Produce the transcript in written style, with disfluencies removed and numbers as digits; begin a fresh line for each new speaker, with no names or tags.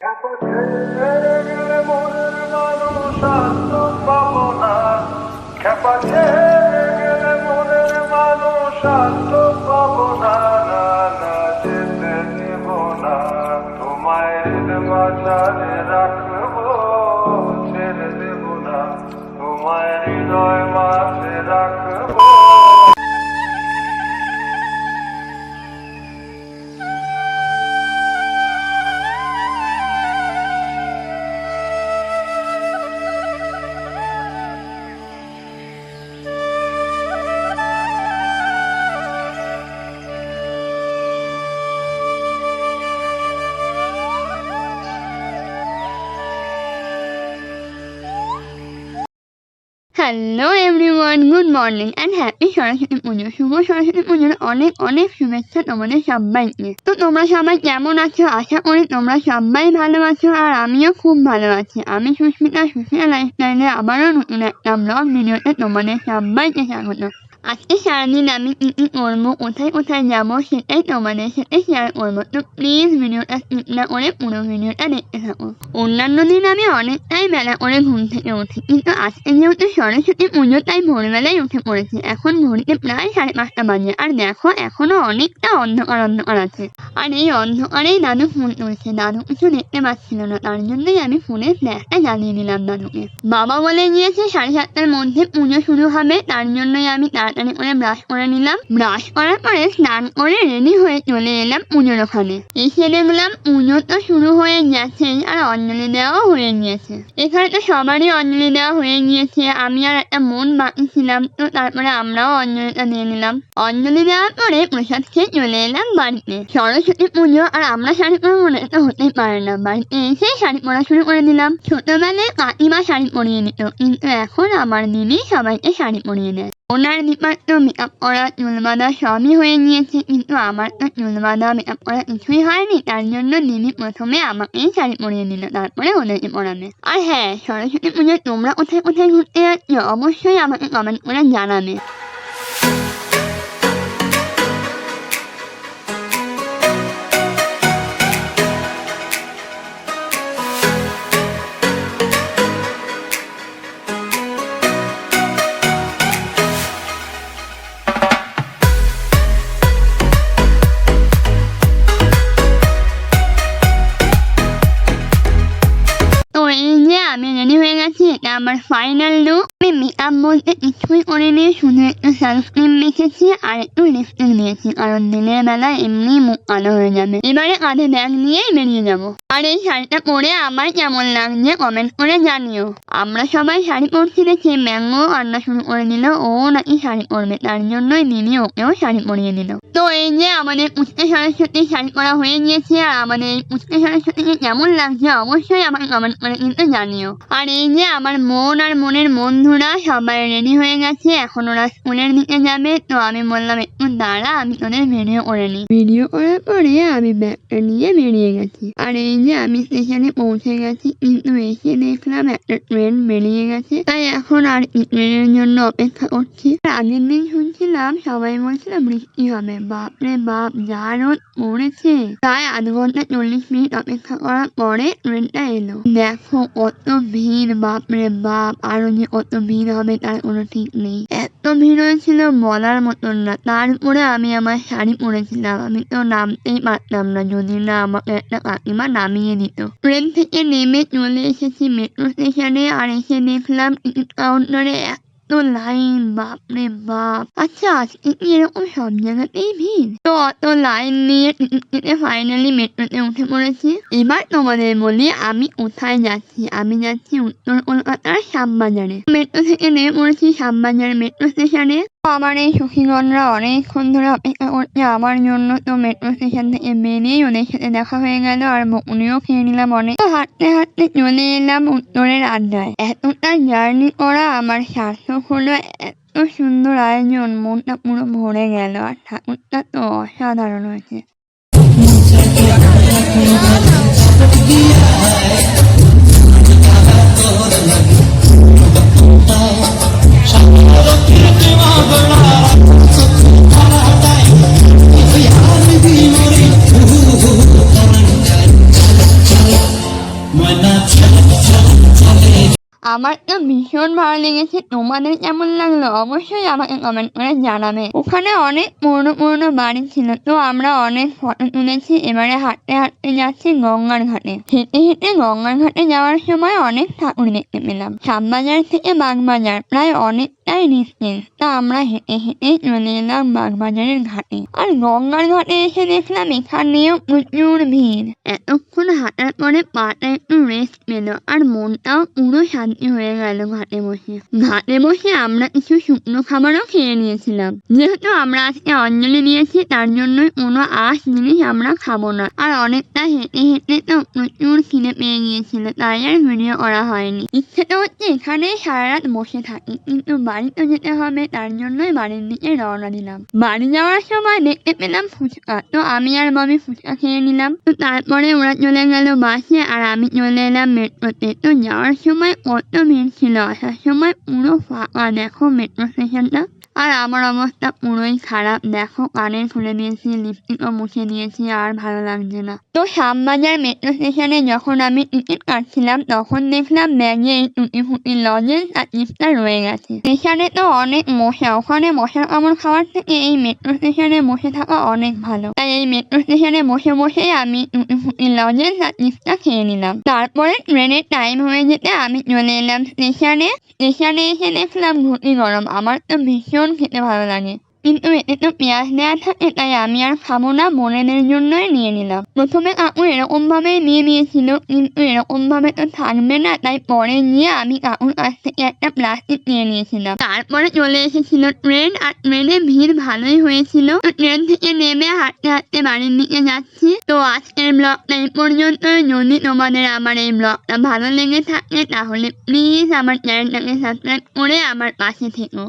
রাখবো ছেড়ে দেব না তোমায় হৃদয় মাঝে রাখবো।
Hello everyone, good morning and happy Saraswati পুজো। শুভ সরস্বতী পুজোর অনেক অনেক শুভেচ্ছা তোমাদের সবাইকে। তো তোমরা সবাই কেমন আছো? আশা করি তোমরা সবাই ভালো আছো, আর আমিও খুব ভালো আছি। আমি সুস্মিতা লাইফস্টাইলে আবারও নতুন একটা ব্লগ ভিডিওতে তোমাদের সবাইকে স্বাগত। আজকে সারাদিন আমি কী কী করবো, কোথায় কোথায় যাবো, সেটাই তোমাদের সাথে শেয়ার করবো। তো প্লিজ ভিডিওটা স্কিপ না করে পুরো ভিডিওটা দেখতে থাকো। অন্যান্য দিন আমি অনেকটাই বেলা করে ঘুম থেকে উঠি, কিন্তু আজকে যেহেতু সরস্বতী পুজো তাই ভোরবেলায় উঠে পড়েছি। এখন ঘড়িতে প্রায় 5:30 বাজে, আর দেখো এখনো অনেকটা অন্ধকার আছে। আর এই অন্ধকারেই দাদু ফুল তুলছে। দাদু কিছু দেখতে পাচ্ছিল না, তার জন্যই আমি ফুলের ফ্ল্যাশটা জ্বালিয়ে দিলাম দাদুকে। বাবা বলে গিয়েছে 7:30টার মধ্যে পুজো শুরু হবে, তার জন্যই আমি তাড়াতাড়ি করে ব্রাশ করে নিলাম। ব্রাশ করার পরে স্নান করে রেডি হয়ে চলে এলাম পুজোর ওখানে। এসে দেখলাম পুজো তো শুরু হয়ে গেছে, আর অঞ্জলি দেওয়াও হয়ে গিয়েছে। এখানে তো সবারই অঞ্জলি দেওয়া হয়ে গিয়েছে, আমি আর একটা মন বাকি ছিলাম। তো তারপরে আমরাও অঞ্জলিটা দিয়ে নিলাম। অঞ্জলি দেওয়ার পরে প্রসাদ খেয়ে চলে এলাম বাড়িতে। সরস্বতী পুজো আর আমরা শাড়ি পরবো না, এটা হতেই পারে না। বাড়িতে এসে শাড়ি পরা শুরু করে দিলাম। ছোটবেলায় কাকিমা শাড়ি পরিয়ে নিত, কিন্তু এখন আমার দিদি সবাইকে শাড়ি পরিয়ে দেয়। ওনার ডিপার্ট মেকআপ করা, চুল বাঁধা সবই হয়ে গিয়েছে, কিন্তু আমার তো চুল বাঁধা মেকআপ করা কিছুই হয়নি। তার জন্য দিদি প্রথমে আমাকেই শাড়ি পরিয়ে নিল, তারপরে ওদেরকে পরাবে। আর হ্যাঁ, সরস্বতী পুজোয় তোমরা কোথায় কোথায় ঘুরতে যাচ্ছ অবশ্যই আমাকে কমেন্ট করে জানাবে। আমি রেডি হয়ে গেছি, এটা আমার ফাইনাল লুক। আমি মেকআপ বলতে কিছুই করিনি, শুধু একটু সানস্ক্রিন মেখেছি আর একটু লিপস্টিক দিয়েছি, কারণ দিনের বেলা এমনি মুখ কালো হয়ে যাবে। এবারে কাঁধে ব্যাগ নিয়েই বেরিয়ে যাবো। আর এই শাড়িটা পরে আমার কেমন লাগছে কমেন্ট করে জানিও। আমরা সবাই শাড়ি পরছি দেখে ম্যাঙ্গো কান্না শুরু করে দিল, ও নাকি শাড়ি পরবে, তার জন্যই দিদি ওকেও শাড়ি পরিয়ে দিল। তো এই যে আমাদের পুচকে সরস্বতী শাড়ি পরা হয়ে গিয়েছে, আর আমাদের এই পুচকে সরস্বতীকে কেমন লাগছে অবশ্যই আমাকে কমেন্ট করে কিন্তু জানিও। আর এই যে আমার মন আর মনের বন্ধুরা সবাই রেডি হয়ে গেছে, এখন ওরা স্কুলের দিকে যাবে। তো আমি বললাম একটু দাঁড়া, আমি তোদের ভিডিও করে নিই। ভিডিও করার পরে আমি ব্যাগটা নিয়ে বেরিয়ে গেছি। আর এই যে আমি স্টেশনে পৌঁছে গেছি, কিন্তু এসে দেখলাম একটা ট্রেন বেরিয়ে গেছে, তাই এখন আর ট্রেনের জন্য অপেক্ষা করছি। আগের দিন শুনছিলাম সবাই বলছিল বৃষ্টি হবে, বাপরে বাপ যা রোদ পড়েছে। তাই 1 ঘন্টা 40 মিনিট অপেক্ষা করার পরে ট্রেনটা এলো। দেখো কত ভিড়, বাপরে বাপ, আরো যে কত ভিড় হবে তার কোনো ঠিক নেই। এত ভিড় হয়েছিল বলার মতন না। তারপরে আমি আমার শাড়ি পরেছিলাম, আমি তো নামতেই পারতাম না যদি না আমাকে একটা কাকিমা নামিয়ে দিত। ট্রেন থেকে নেমে চলে এসেছি মেট্রো স্টেশনে, আর এসে দেখলাম টিকিট কাউন্টারে এত লাইন, বাপরে বাপ। আচ্ছা, আজকে কি এরকম সব জায়গাতেই ভিড়? তো অত লাইন নিয়ে টিকিট কেটে ফাইনালি মেট্রোতে উঠে পড়েছি। এবার তোমাদের বলি আমি কোথায় যাচ্ছি। আমি যাচ্ছি উত্তর কলকাতার শ্যামবাজারে। মেট্রো থেকে নেমে পড়েছি শ্যামবাজার মেট্রো স্টেশনে। আমার এই সখীগণরা অনেকক্ষণ ধরে অপেক্ষা করছে আমার জন্য। তো মেট্রো স্টেশন থেকে বেরিয়েই ওদের সাথে দেখা হয়ে গেল, আর বকুনিও খেয়ে নিলাম অনেক। তো হাঁটতে হাঁটতে চলে এলাম উত্তরের আড্ডায়। এতটা জার্নি করা আমার সার্থক হলো। এত সুন্দর আয়োজন, মনটা পুরো ভরে গেল। আর ঠাকুরটা তো অসাধারণ হয়েছে। আমার তো ভীষণ ভালো লেগেছে, তোমাদের কেমন লাগলো অবশ্যই আমাকে কমেন্ট করে জানাবে। ওখানে অনেক পুরনো বাড়ি ছিল, তো আমরা অনেক ফটো তুলেছি। এবারে হাঁটতে হাঁটতে যাচ্ছি গঙ্গার ঘাটে। হেঁটে হেঁটে গঙ্গার ঘাটে যাওয়ার সময় অনেক ঠাকুর দেখতে পেলাম। শ্যামবাজার থেকে বাগবাজার প্রায় অনেকটাই ডিস্টেন্স, তা আমরা হেঁটে হেঁটে চলে এলাম বাগবাজারের ঘাটে। আর গঙ্গার ঘাটে এসে দেখলাম এখানেও প্রচুর ভিড়। এতক্ষণ হাঁটার পরে পাটা একটু রেস্ট পেল আর মনটাও পুরো শান্তি হয়ে গেল ঘাটে বসে। ঘাটে বসে আমরা কিছু শুকনো খাবারও খেয়ে নিয়েছিলাম। যেহেতু আমরা আজকে অঞ্জলি দিয়েছি, তার জন্যই কোনো আঁশ জিনিস আমরা খাবো না। আর অনেকটা হেঁটে হেঁটে তো প্রচুর খিদে পেয়ে গিয়েছিল, তাই আর ভিডিও করা হয়নি। ইচ্ছে তো হচ্ছে এখানেই সারা রাত বসে থাকি, কিন্তু বাড়ি তো যেতে হবে, তার জন্যই বাড়ির দিকে রওনা দিলাম। বাড়ি যাওয়ার সময় দেখতে পেলাম ফুচকা, তো আমি আর মমি ফুচকা খেয়ে নিলাম। তো তারপরে ওরা চলে গেল বাসে আর আমি চলে এলাম মেট্রোতে। তো যাওয়ার সময় কত ভিড় ছিল, আসার সময় পুরো ফাঁকা। দেখো মেট্রো স্টেশনটা। আর আমার অবস্থা পুরোই খারাপ, দেখো কানের খুলে দিয়েছি, লিপস্টিকও মুছে দিয়েছি, আর ভালো লাগছে না। তো শ্যামবাজার মেট্রো স্টেশনে যখন আমি টিকিট কাটছিলাম, তখন দেখলাম ব্যাগে এই টুটি ফুটি লজেন্স আর চিপসটা রয়ে গেছে। স্টেশনে তো অনেক মশা, ওখানে মশার কামড় খাওয়ার থেকে এই মেট্রো স্টেশনে বসে থাকা অনেক ভালো। তাই এই মেট্রো স্টেশনে বসে বসেই আমি টুটি ফুটি লজেন্স আর চিপসটা খেয়ে নিলাম। তারপরে ট্রেনের টাইম হয়ে যেতে আমি চলে এলাম স্টেশনে। স্টেশনে এসে দেখলাম ঘুটি গরম। আমার তো ভীষণ খেতে ভালো লাগে, কিন্তু এতে তো পেঁয়াজ দেওয়া থাকে, তাই আমি আর খাবো না, বোনেদের জন্যই নিয়ে নিলাম। প্রথমে কাকু এরকম ভাবে নিয়ে নিয়েছিল, কিন্তু এরকম ভাবে তো থাকবে না, তাই পরে গিয়ে আমি কাকুর কাছ থেকে একটা প্লাস্টিক নিয়ে নিয়েছিলাম। তারপরে চলে এসেছিল ট্রেন, আর ট্রেনে ভিড় ভালোই হয়েছিল। তো ট্রেন থেকে নেমে হাঁটতে হাঁটতে বাড়ির দিকে যাচ্ছি। তো আজকের ব্লগটা এই পর্যন্ত। যদি তোমাদের আমার এই ব্লগটা ভালো লেগে থাকে, তাহলে প্লিজ আমার চ্যানেলটাকে সাবস্ক্রাইব করে আমার পাশে থেকো।